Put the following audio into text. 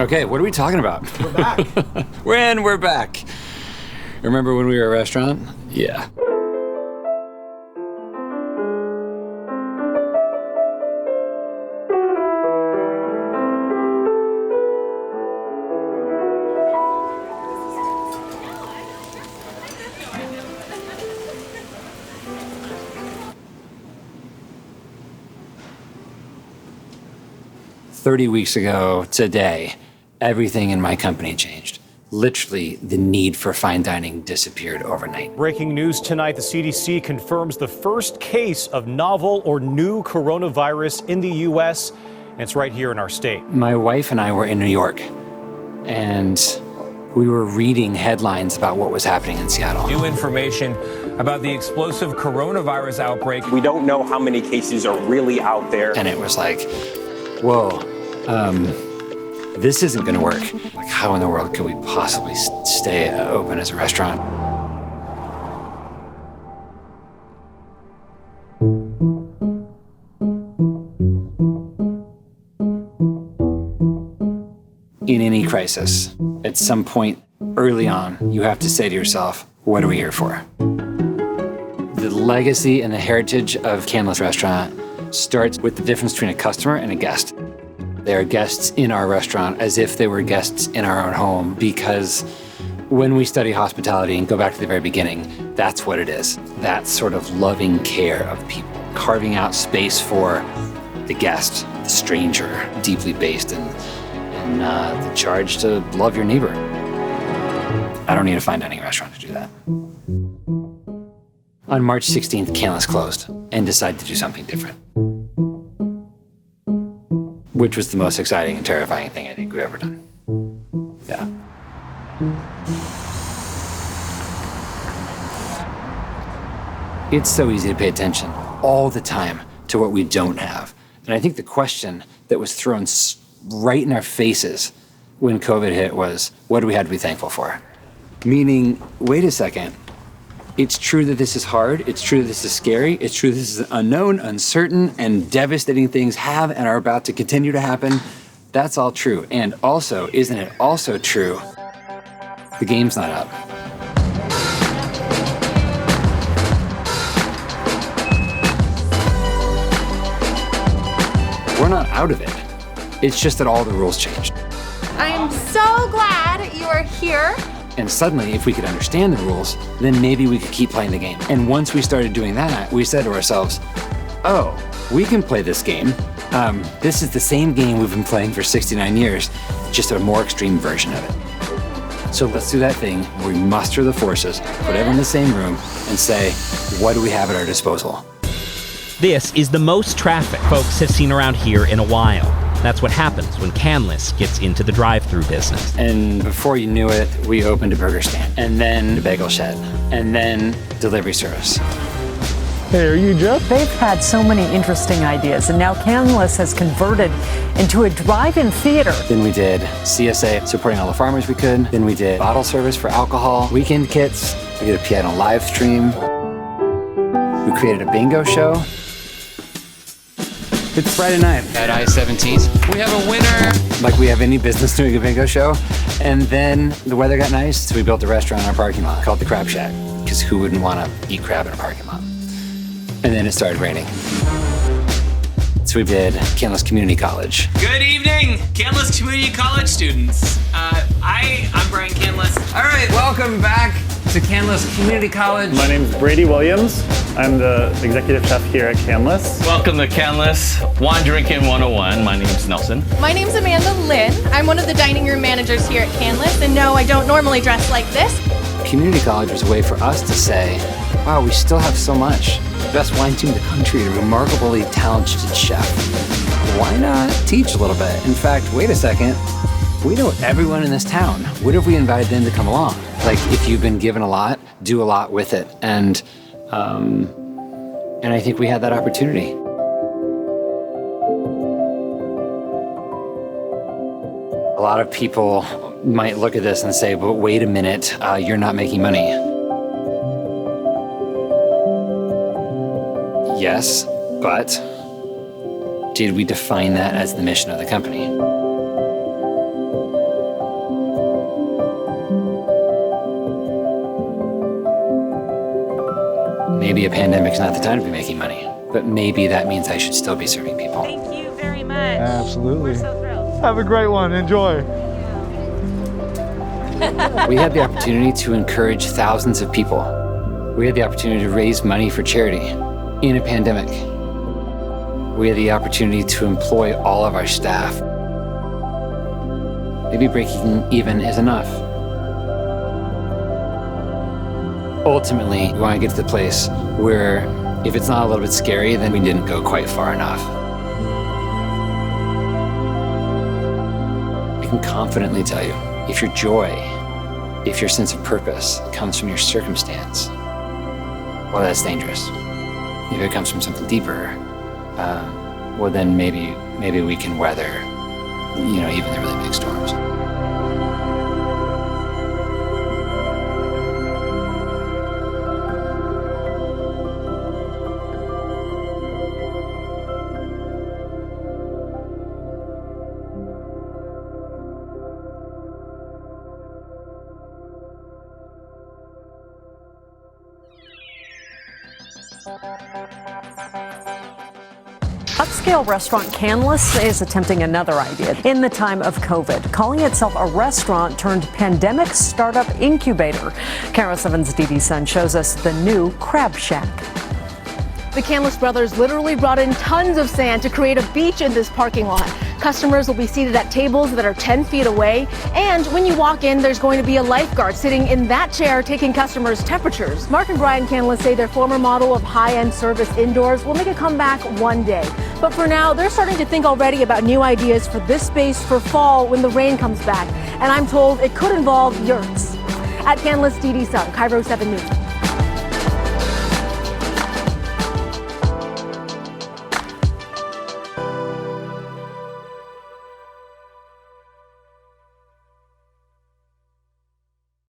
Okay, what are we talking about? We're back. We're back. Remember when we were a restaurant? Yeah. "30 weeks ago today, everything in my company changed. Literally, the need for fine dining disappeared overnight." Breaking news tonight, the CDC confirms the first case of novel or new coronavirus in the U.S. And it's right here in our state. My wife and I were in New York, and we were reading headlines about what was happening in Seattle. New information about the explosive coronavirus outbreak. We don't know how many cases are really out there. And it was like, whoa, this isn't going to work. Like, how in the world could we possibly stay open as a restaurant? In any crisis, at some point early on, you have to say to yourself, what are we here for? The legacy and the heritage of Canlis Restaurant starts with the difference between a customer and a guest. They are guests in our restaurant as if they were guests in our own home, because when we study hospitality and go back to the very beginning, that's what it is. That sort of loving care of people, carving out space for the guest, the stranger, deeply based in the charge to love your neighbor. I don't need a fine dining restaurant to do that. On March 16th, Canlis closed and decided to do something different, which was the most exciting and terrifying thing I think we've ever done. Yeah. It's so easy to pay attention all the time to what we don't have. And I think the question that was thrown right in our faces when COVID hit was, what do we have to be thankful for? Meaning, wait a second. It's true that this is hard. It's true that this is scary. It's true that this is unknown, uncertain, and devastating things have and are about to continue to happen. That's all true. And also, isn't it also true, the game's not up. We're not out of it. It's just that all the rules changed. I'm so glad you are here. And suddenly, if we could understand the rules, then maybe we could keep playing the game. And once we started doing that, we said to ourselves, oh, we can play this game. This is the same game we've been playing for 69 years, just a more extreme version of it. So let's do that thing where we muster the forces, put everyone in the same room, and say, what do we have at our disposal? This is the most traffic folks have seen around here in a while. That's what happens when Canlis gets into the drive-through business. And before you knew it, we opened a burger stand, and then a bagel shed, and then delivery service. Hey, are you Jeff? They've had so many interesting ideas, and now Canlis has converted into a drive-in theater. Then we did CSA, supporting all the farmers we could. Then we did bottle service for alcohol, weekend kits. We did a piano live stream. We created a bingo show. It's Friday night at I-17. We have a winner. Like we have any business doing a bingo show. And then the weather got nice, so we built a restaurant in our parking lot called the Crab Shack, because who wouldn't want to eat crab in a parking lot? And then it started raining. So we did Canlis Community College. Good evening, Canlis Community College students. I'm Brian Canlis. All right, welcome back to Canlis Community College. My name's Brady Williams. I'm the executive chef here at Canlis. Welcome to Canlis Wine Drinking 101. My name's Nelson. My name's Amanda Lynn. I'm one of the dining room managers here at Canlis, and no, I don't normally dress like this. Community college was a way for us to say, wow, we still have so much. The best wine team in the country, a remarkably talented chef. Why not teach a little bit? In fact, wait a second. We know everyone in this town. What if we invited them to come along? Like, if you've been given a lot, do a lot with it. And I think we had that opportunity. A lot of people might look at this and say, but wait a minute, you're not making money. Yes, but did we define that as the mission of the company? Maybe a pandemic's not the time to be making money, but maybe that means I should still be serving people. Thank you very much. Absolutely. We're so thrilled. Have a great one. Enjoy. We had the opportunity to encourage thousands of people. We had the opportunity to raise money for charity in a pandemic. We had the opportunity to employ all of our staff. Maybe breaking even is enough. Ultimately, we want to get to the place where if it's not a little bit scary, then we didn't go quite far enough. I can confidently tell you, if your joy, if your sense of purpose comes from your circumstance, well, that's dangerous. If it comes from something deeper, well, then maybe we can weather, even the really big storms. Upscale restaurant Canlis is attempting another idea in the time of COVID, calling itself a restaurant turned pandemic startup incubator. Kara 7's Dee Dee Sun shows us the new Crab Shack. The Canlis brothers literally brought in tons of sand to create a beach in this parking lot. Customers will be seated at tables that are 10 feet away. And when you walk in, there's going to be a lifeguard sitting in that chair taking customers' temperatures. Mark and Brian Canlis say their former model of high-end service indoors will make a comeback one day. But for now, they're starting to think already about new ideas for this space for fall when the rain comes back. And I'm told it could involve yurts. At Canlis, Dee Dee Sun, Cairo 7 News.